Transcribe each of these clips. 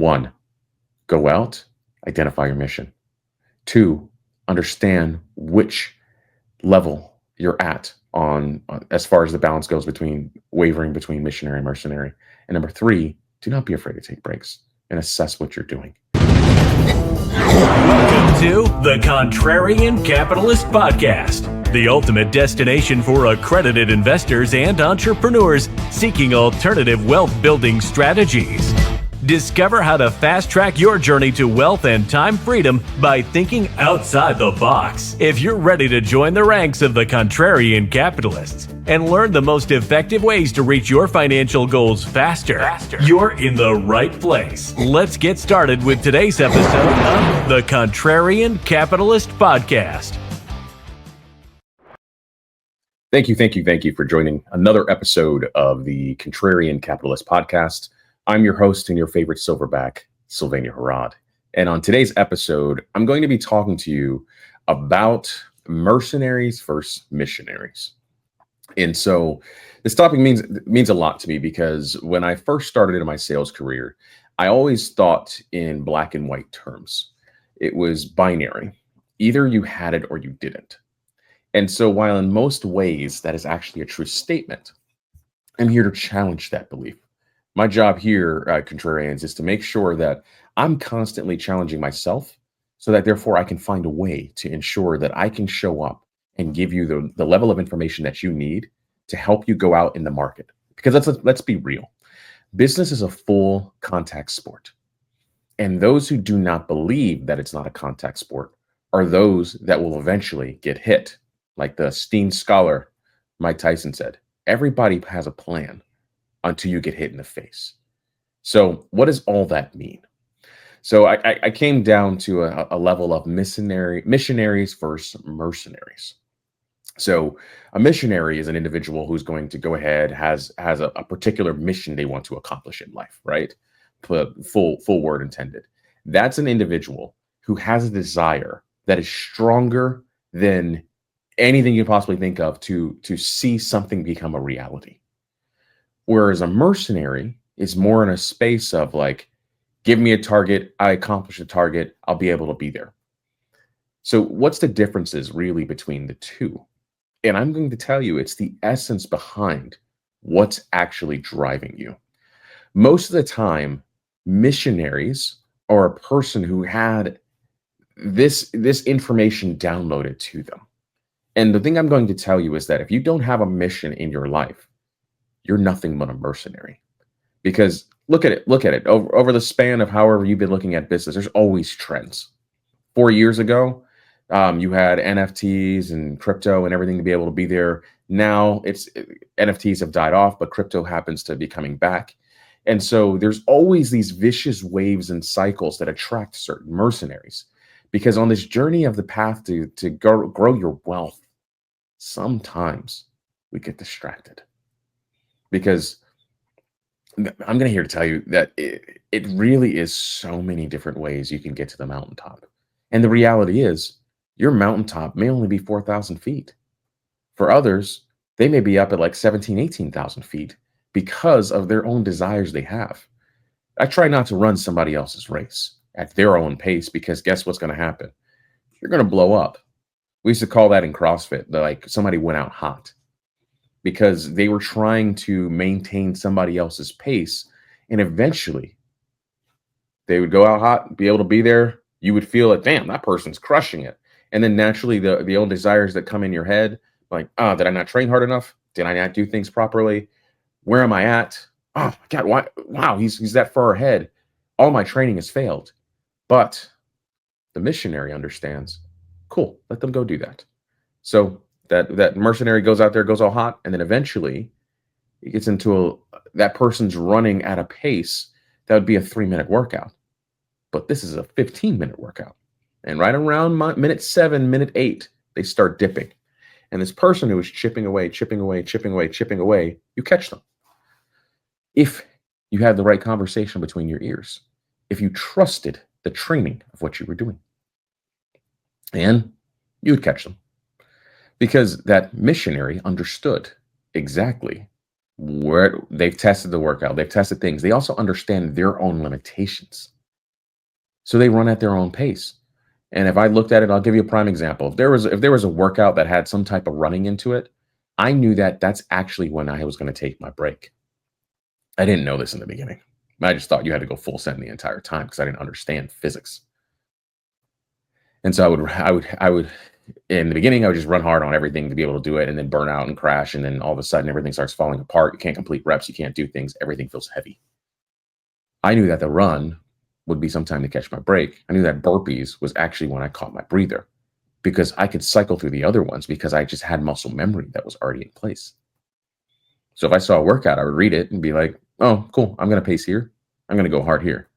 1, go out, identify your mission. 2, understand which level you're at on as far as the balance goes between wavering between missionary and mercenary. And number 3, do not be afraid to take breaks and assess what you're doing. Welcome to the Contrarian Capitalist Podcast, the ultimate destination for accredited investors and entrepreneurs seeking alternative wealth-building strategies. Discover how to fast-track your journey to wealth and time freedom by thinking outside the box. If you're ready to join the ranks of the Contrarian Capitalists and learn the most effective ways to reach your financial goals faster, you're in the right place. Let's get started with today's episode of the Contrarian Capitalist Podcast. Thank you for joining another episode of the Contrarian Capitalist Podcast. I'm your host and your favorite silverback, Sylvania Harrod. And on today's episode, I'm going to be talking to you about mercenaries versus missionaries. And so this topic means a lot to me because when I first started in my sales career, I always thought in black and white terms. It was binary. Either you had it or you didn't. And so while in most ways that is actually a true statement, I'm here to challenge that belief. My job here at Contrarians is to make sure that I'm constantly challenging myself so that therefore I can find a way to ensure that I can show up and give you the level of information that you need to help you go out in the market. Because let's be real. Business is a full contact sport. And those who do not believe that it's not a contact sport are those that will eventually get hit. Like the esteemed scholar Mike Tyson said, everybody has a plan until you get hit in the face. So what does all that mean? So I came down to a level of missionaries versus mercenaries. So a missionary is an individual who's going to go ahead, has a particular mission they want to accomplish in life, right? Full word intended. That's an individual who has a desire that is stronger than anything you possibly think of to see something become a reality. Whereas a mercenary is more in a space of like, give me a target, I accomplish the target, I'll be able to be there. So what's the differences really between the two? And I'm going to tell you, it's the essence behind what's actually driving you. Most of the time, missionaries are a person who had this information downloaded to them. And the thing I'm going to tell you is that if you don't have a mission in your life, you're nothing but a mercenary. Because look at it. Over the span of however you've been looking at business, there's always trends. 4 years ago, you had NFTs and crypto and everything to be able to be there. Now NFTs have died off, but crypto happens to be coming back. And so there's always these vicious waves and cycles that attract certain mercenaries. Because on this journey of the path to grow your wealth, sometimes we get distracted. Because I'm going to tell you that it really is so many different ways you can get to the mountaintop. And the reality is your mountaintop may only be 4,000 feet. For others, they may be up at like 17, 18,000 feet because of their own desires they have. I try not to run somebody else's race at their own pace because guess what's going to happen? You're going to blow up. We used to call that in CrossFit, like somebody went out hot. Because they were trying to maintain somebody else's pace. And eventually, they would go out hot, be able to be there. You would feel like, damn, that person's crushing it. And then naturally, the old desires that come in your head, like, oh, did I not train hard enough? Did I not do things properly? Where am I at? Oh, God, why? Wow, he's that far ahead. All my training has failed. But the missionary understands, cool, let them go do that. So that mercenary goes out there, goes all hot, and then eventually it gets into that person's running at a pace that would be a 3-minute workout. But this is a 15-minute workout. And right around minute 7, minute 8, they start dipping. And this person who is chipping away, you catch them. If you had the right conversation between your ears, if you trusted the training of what you were doing, and you would catch them. Because that missionary understood exactly where they've tested the workout, they've tested things. They also understand their own limitations. So they run at their own pace. And if I looked at it, I'll give you a prime example. If there was a workout that had some type of running into it, I knew that that's actually when I was going to take my break. I didn't know this in the beginning. I just thought you had to go full send the entire time because I didn't understand physics. And so I would, in the beginning, I would just run hard on everything to be able to do it, and then burn out and crash. And then all of a sudden, everything starts falling apart. You can't complete reps. You can't do things. Everything feels heavy. I knew that the run would be some time to catch my break. I knew that burpees was actually when I caught my breather, because I could cycle through the other ones because I just had muscle memory that was already in place. So if I saw a workout, I would read it and be like, oh, cool. I'm going to pace here. I'm going to go hard here.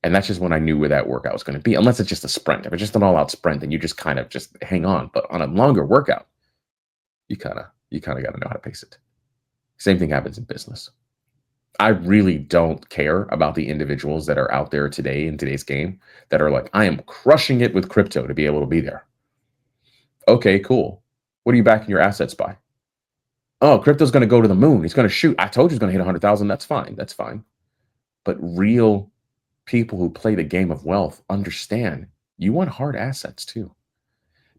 And that's just when I knew where that workout was going to be, unless it's just a sprint. If it's just an all-out sprint, then you just kind of just hang on. But on a longer workout, you kind of got to know how to pace it. Same thing happens in business. I really don't care about the individuals that are out there today in today's game that are like, I am crushing it with crypto to be able to be there. Okay, cool. What are you backing your assets by? Oh, crypto's going to go to the moon. He's going to shoot. I told you he's going to hit 100,000. That's fine. That's fine. But real people who play the game of wealth understand you want hard assets too,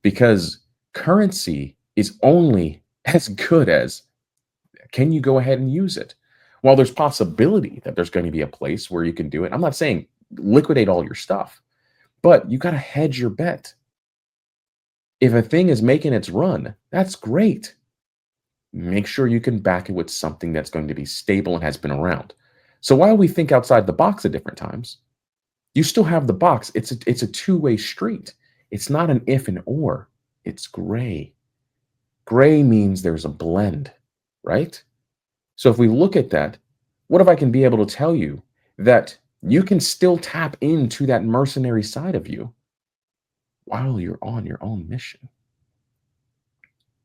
because currency is only as good as can you go ahead and use it. While there's possibility that there's going to be a place where you can do it, I'm not saying liquidate all your stuff, but you got to hedge your bet. If a thing is making its run, that's great. Make sure you can back it with something that's going to be stable and has been around. So while we think outside the box at different times, you still have the box. It's a two-way street. It's not an if and or. It's gray. Gray means there's a blend, right? So if we look at that, what if I can be able to tell you that you can still tap into that mercenary side of you while you're on your own mission?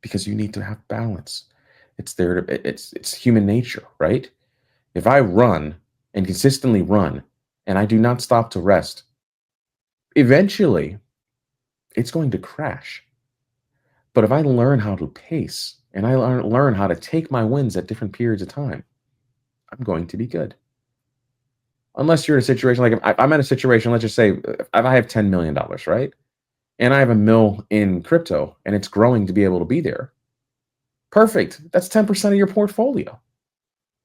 Because you need to have balance. It's there to, it's human nature, right? If I run and consistently run and I do not stop to rest, eventually it's going to crash. But if I learn how to pace and I learn how to take my wins at different periods of time, I'm going to be good. Unless you're in a situation like if I'm in a situation, let's just say if I have $10 million, right? And I have $1 million in crypto and it's growing to be able to be there. Perfect. That's 10% of your portfolio.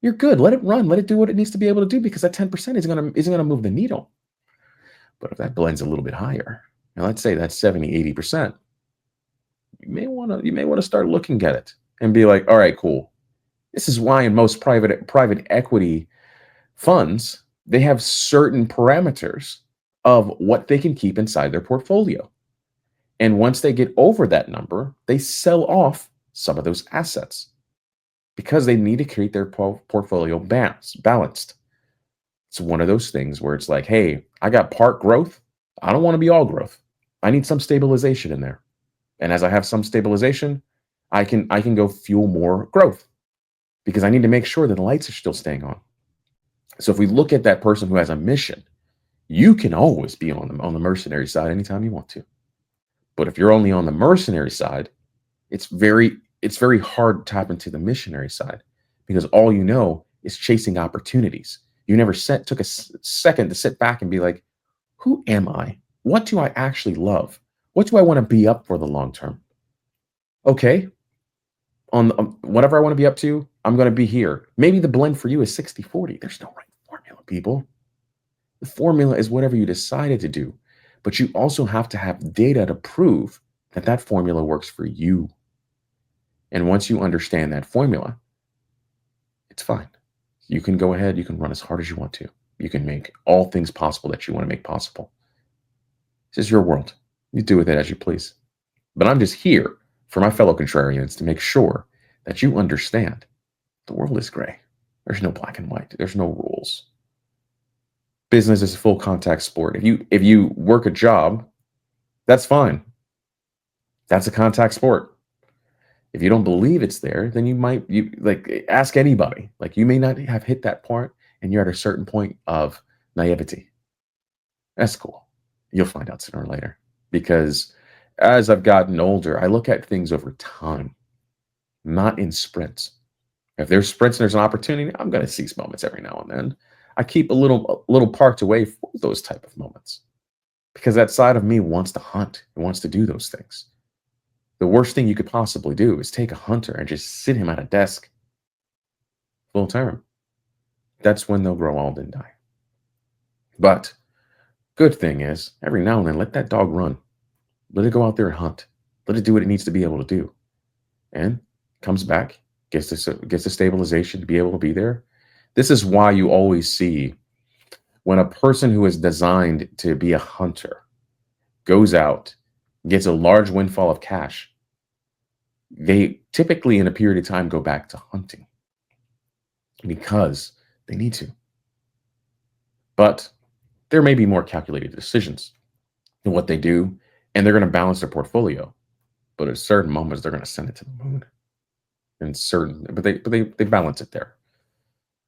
You're good. Let it run. Let it do what it needs to be able to do, because that 10% isn't going to move the needle. But if that blends a little bit higher, and let's say that's 70, 80%, you may want to start looking at it and be like, all right, cool. This is why in most private equity funds, they have certain parameters of what they can keep inside their portfolio. And once they get over that number, they sell off some of those assets because they need to create their portfolio balanced. It's one of those things where it's like, hey, I got part growth. I don't want to be all growth. I need some stabilization in there. And as I have some stabilization, I can go fuel more growth because I need to make sure that the lights are still staying on. So if we look at that person who has a mission, you can always be on the mercenary side anytime you want to. But if you're only on the mercenary side, it's very hard to tap into the missionary side, because all you know is chasing opportunities. You never took a second to sit back and be like, who am I? What do I actually love? What do I want to be up for the long term? Okay, on whatever I want to be up to, I'm going to be here. Maybe the blend for you is 60-40. There's no right formula, people. The formula is whatever you decided to do, but you also have to have data to prove that that formula works for you. And once you understand that formula, it's fine. You can go ahead, you can run as hard as you want to. You can make all things possible that you want to make possible. This is your world. You do with it as you please. But I'm just here for my fellow contrarians to make sure that you understand the world is gray. There's no black and white. There's no rules. Business is a full contact sport. If you work a job, that's fine. That's a contact sport. If you don't believe it's there, then you ask anybody. Like, you may not have hit that point and you're at a certain point of naivety. That's cool. You'll find out sooner or later. Because as I've gotten older, I look at things over time, not in sprints. If there's sprints and there's an opportunity, I'm going to seize moments every now and then. I keep a little parked away for those type of moments because that side of me wants to hunt. It wants to do those things. The worst thing you could possibly do is take a hunter and just sit him at a desk full term. That's when they'll grow old and die. But good thing is, every now and then, let that dog run. Let it go out there and hunt. Let it do what it needs to be able to do. And comes back, gets the stabilization to be able to be there. This is why you always see when a person who is designed to be a hunter goes out, gets a large windfall of cash, they typically in a period of time go back to hunting because they need to. But there may be more calculated decisions in what they do, and they're going to balance their portfolio. But at certain moments, they're going to send it to the moon. But they balance it there.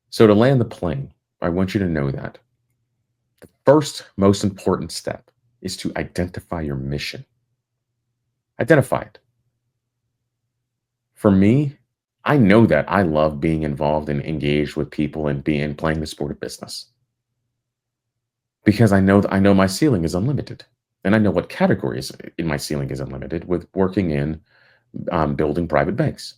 So to land the plane, I want you to know that the first most important step is to identify your mission. Identify it. For me, I know that I love being involved and engaged with people and playing the sport of business. Because I know my ceiling is unlimited. And I know what categories in my ceiling is unlimited with working in building private banks.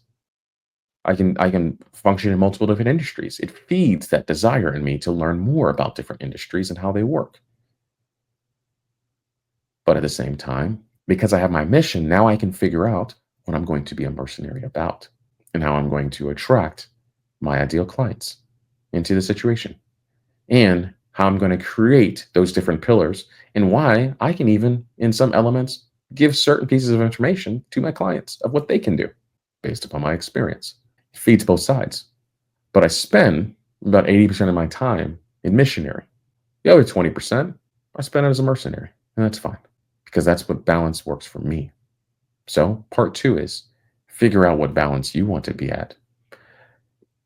I can function in multiple different industries. It feeds that desire in me to learn more about different industries and how they work. But at the same time, because I have my mission, now I can figure out what I'm going to be a mercenary about and how I'm going to attract my ideal clients into the situation and how I'm going to create those different pillars and why I can even, in some elements, give certain pieces of information to my clients of what they can do based upon my experience. It feeds both sides. But I spend about 80% of my time in missionary. The other 20%, I spend it as a mercenary, and that's fine because that's what balance works for me. So part 2 is figure out what balance you want to be at.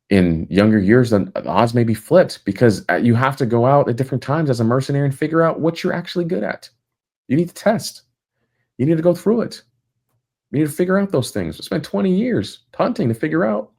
In younger years, the odds may be flipped because you have to go out at different times as a mercenary and figure out what you're actually good at. You need to test. You need to go through it. You need to figure out those things. Spend 20 years hunting to figure out,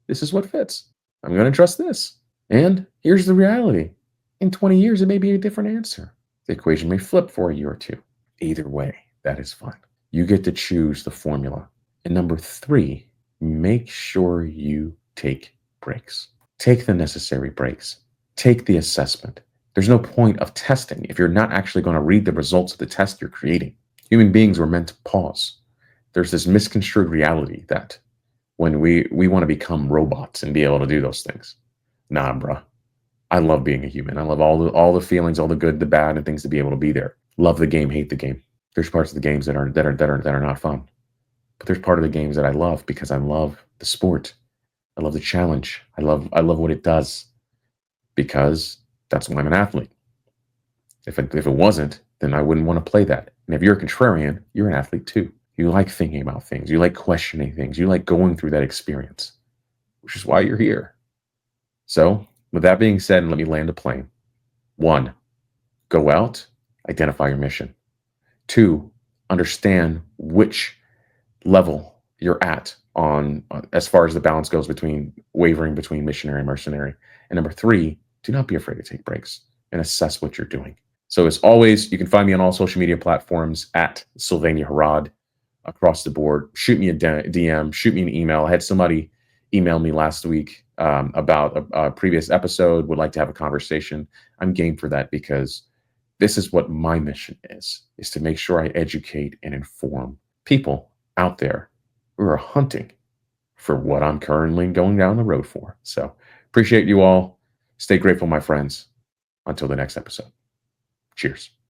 this is what fits. I'm going to trust this. And here's the reality. In 20 years, it may be a different answer. The equation may flip for a year or two. Either way, that is fine. You get to choose the formula. And number 3, make sure you take breaks. Take the necessary breaks. Take the assessment. There's no point of testing if you're not actually going to read the results of the test you're creating. Human beings were meant to pause. There's this misconstrued reality that when we want to become robots and be able to do those things. Nah, bruh. I love being a human. I love all the feelings, all the good, the bad, and things to be able to be there. Love the game, hate the game. There's parts of the games that are not fun. But there's part of the games that I love because I love the sport. I love the challenge. I love what it does because that's why I'm an athlete. If it wasn't, then I wouldn't want to play that. And if you're a contrarian, you're an athlete too. You like thinking about things. You like questioning things. You like going through that experience, which is why you're here. So with that being said, let me land a plane. 1, go out, identify your mission. 2, understand which level you're at on as far as the balance goes between wavering between missionary and mercenary. And number 3, do not be afraid to take breaks and assess what you're doing. So as always, you can find me on all social media platforms at Sylvania Harrod across the board. Shoot me a DM, shoot me an email. I had somebody email me last week about a previous episode, would like to have a conversation. I'm game for that because this is what my mission is to make sure I educate and inform people out there who are hunting for what I'm currently going down the road for. So appreciate you all. Stay grateful, my friends. Until the next episode. Cheers.